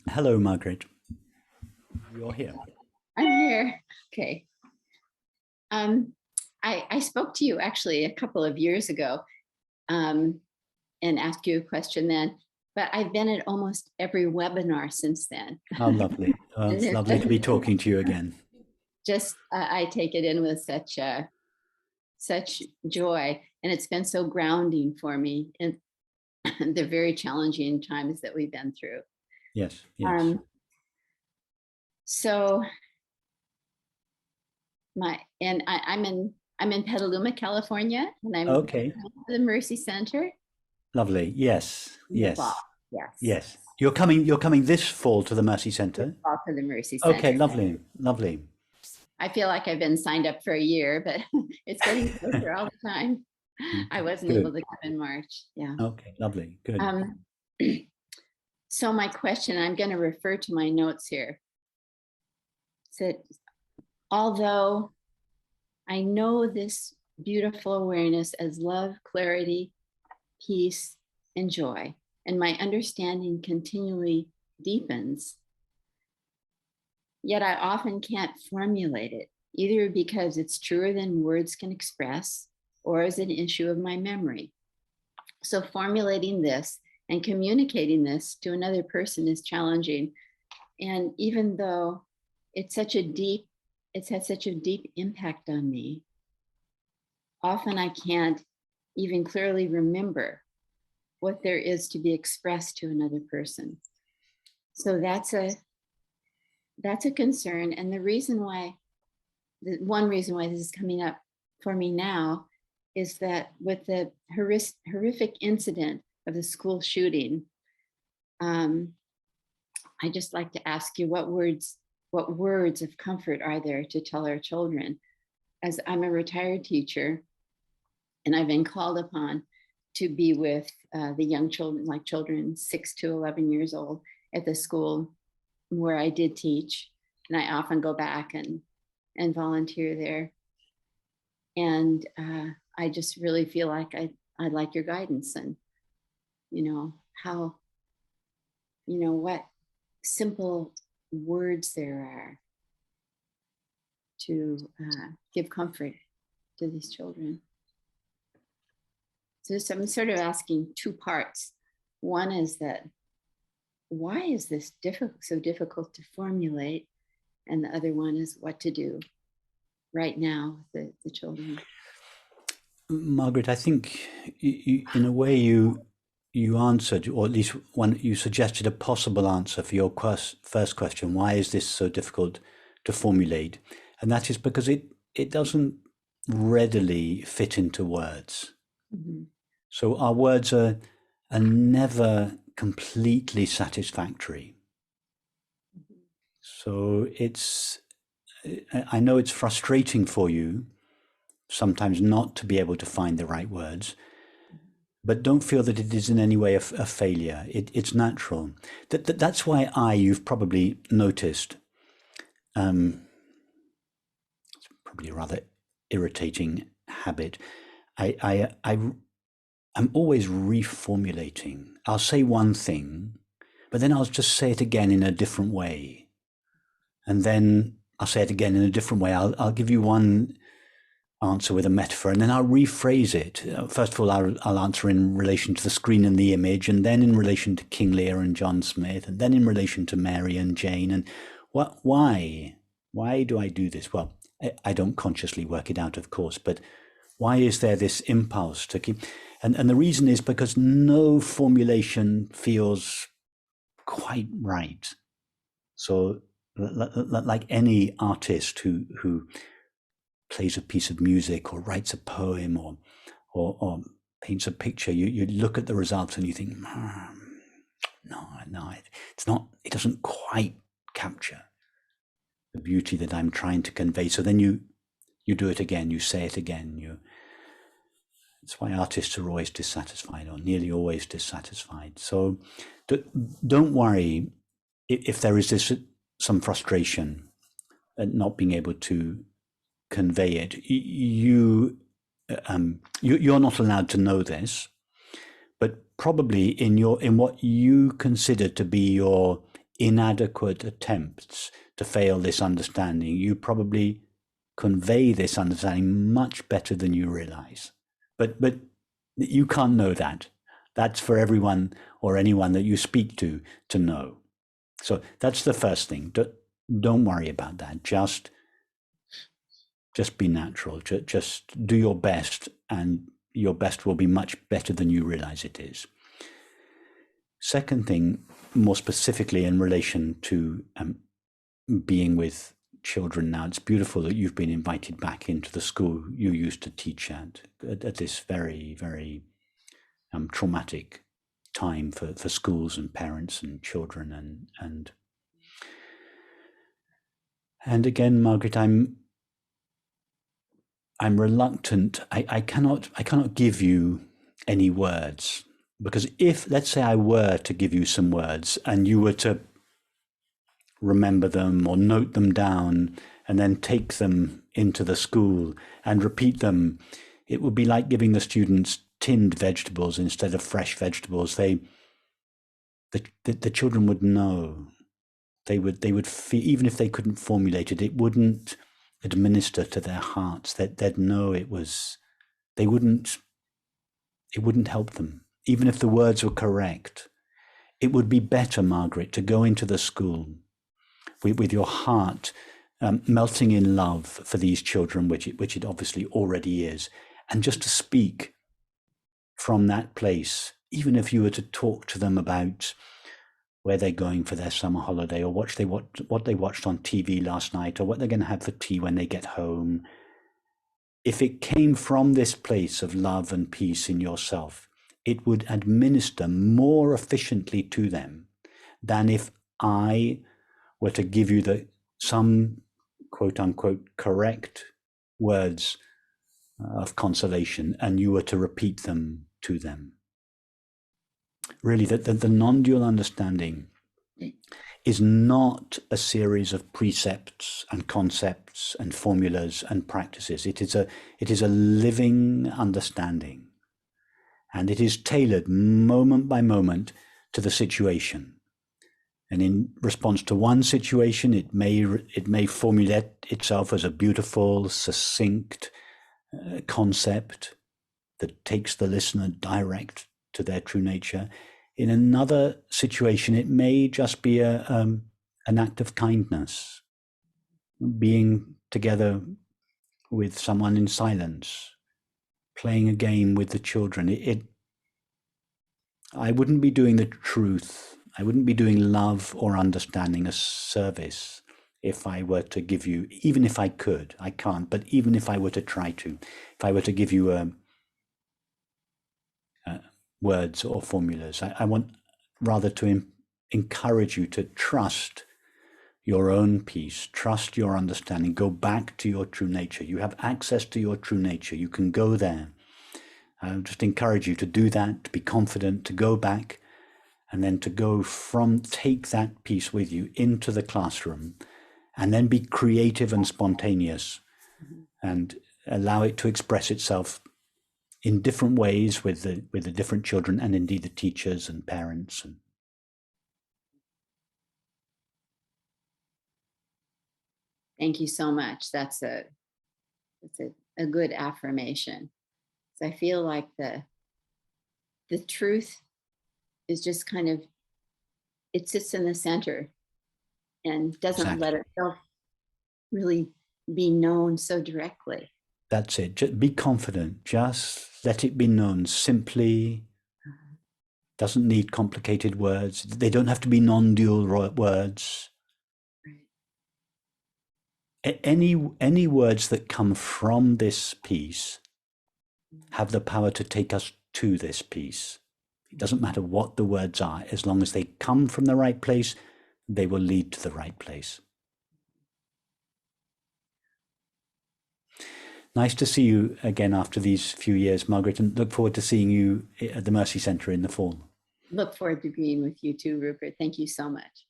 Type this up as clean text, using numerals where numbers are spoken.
Hello, Margaret. You're here. I'm here. Okay. Um, I spoke to you actually a couple of years ago um, and asked you a question then, but I've been at almost every webinar since then. How lovely. And It's it lovely to be talking to you again. just I take it in with such joy, and it's been so grounding for me in the very challenging times that we've been through. Yes, yes. Um, so I'm in Petaluma, California, and I'm Okay, at the Mercy Center lovely. Yes, in the fall. yes, Yes, yes. You're coming this fall to the Mercy this Centre? fall to the Mercy Okay, Center. lovely, lovely. I feel like I've been signed up for a year, but it's getting closer all the time. I Okay, wasn't able good. to come in March. Yeah. Okay, lovely, good. Um, so my question, I'm going to refer to my notes here. Said, although I know this beautiful awareness as love, clarity, peace, and joy, and my understanding continually deepens, yet I often can't formulate it, either because it's truer than words can express or as an issue of my memory. So formulating this and communicating this to another person is challenging. And even though it's it's had such a deep impact on me, often I can't even clearly remember what there is to be expressed to another person. So that's a concern. And the one reason why this is coming up for me now is that with the horrific incident of the school shooting, um, I just like to ask you what words of comfort are there to tell our children? As I'm a retired teacher, and I've been called upon to be with the young children, like children 6 to 11 years old, at the school where I did teach, and I often go back and volunteer there. And I just really feel like I'd like your guidance and how what simple words there are to give comfort to these children. So I'm sort of asking two parts. One is that why is this so difficult to formulate? And the other one is what to do right now with the children. Margaret, I think in a way you answered, or at least one you suggested a possible answer for your first question. Why is this so difficult to formulate? And that is because it doesn't readily fit into words. Mm-hmm. So our words are never completely satisfactory. Mm-hmm. So I know it's frustrating for you sometimes not to be able to find the right words, but don't feel that it is in any way a failure. It's natural. That's why you've probably noticed, it's probably a rather irritating habit. I'm always reformulating. I'll say one thing, but then I'll just say it again in a different way. And then I'll say it again in a different way. I'll give you one answer with a metaphor, and then I'll rephrase it. First of all, I'll answer in relation to the screen and the image, and then in relation to King Lear and John Smith, and then in relation to Mary and Jane. And why? Why do I do this? Well, I don't consciously work it out, of course, but why is there this impulse to keep? And the reason is because no formulation feels quite right. So, like any artist who plays a piece of music or writes a poem or paints a picture, you look at the results and you think, no, it's not. It doesn't quite capture the beauty that I'm trying to convey. So then you do it again, you say it again. That's why artists are always dissatisfied, or nearly always dissatisfied. So don't worry if there is some frustration at not being able to convey it. You're not allowed to know this, but probably in what you consider to be your inadequate attempts to fail this understanding, you probably convey this understanding much better than you realize. But you can't know that. That's for everyone or anyone that you speak to know. So that's the first thing. Don't worry about that. Just be natural. Just do your best, and your best will be much better than you realize it is. Second thing, more specifically in relation to being with children now, it's beautiful that you've been invited back into the school you used to teach at this very, very traumatic time for schools and parents and children. And again, Margaret, I'm reluctant. I cannot give you any words, because if, let's say, I were to give you some words and you were to remember them or note them down and then take them into the school and repeat them, it would be like giving the students tinned vegetables instead of fresh vegetables. The children would know. They would feel, even if they couldn't formulate it, it wouldn't administer to their hearts. They'd know it was. It wouldn't help them, even if the words were correct. It would be better, Margaret, to go into the school with your heart melting in love for these children, which it obviously already is, and just to speak from that place, even if you were to talk to them about where they're going for their summer holiday, or what they watched on TV last night, or what they're going to have for tea when they get home. If it came from this place of love and peace in yourself, it would administer more efficiently to them than if I were to give you some quote unquote correct words of consolation and you were to repeat them to them. Really, the non-dual understanding is not a series of precepts and concepts and formulas and practices. It is a living understanding, and it is tailored moment by moment to the situation. And in response to one situation, it may formulate itself as a beautiful, succinct concept that takes the listener direct to their true nature. In another situation, it may just be an act of kindness, being together with someone in silence, playing a game with the children. I wouldn't be doing the truth. I wouldn't be doing love or understanding a service if I were to give you, even if I could, I can't, but even if I were to try to, if I were to give you words or formulas, I want rather to encourage you to trust your own peace, trust your understanding, go back to your true nature. You have access to your true nature. You can go there. I just encourage you to do that, to be confident, to go back, and then to take that peace with you into the classroom, and then be creative and spontaneous, and allow it to express itself in different ways with the different children, and indeed the teachers and parents. Thank you so much. That's a good affirmation. So I feel like the truth is just kind of, it sits in the center and doesn't let itself really be known so directly. That's it. Just be confident. Just let it be known simply. Doesn't need complicated words. They don't have to be non-dual words. Right. Any words that come from this peace have the power to take us to this peace. It doesn't matter what the words are. As long as they come from the right place, they will lead to the right place. Nice to see you again after these few years, Margaret, and look forward to seeing you at the Mercy Centre in the fall. Look forward to being with you too, Rupert. Thank you so much.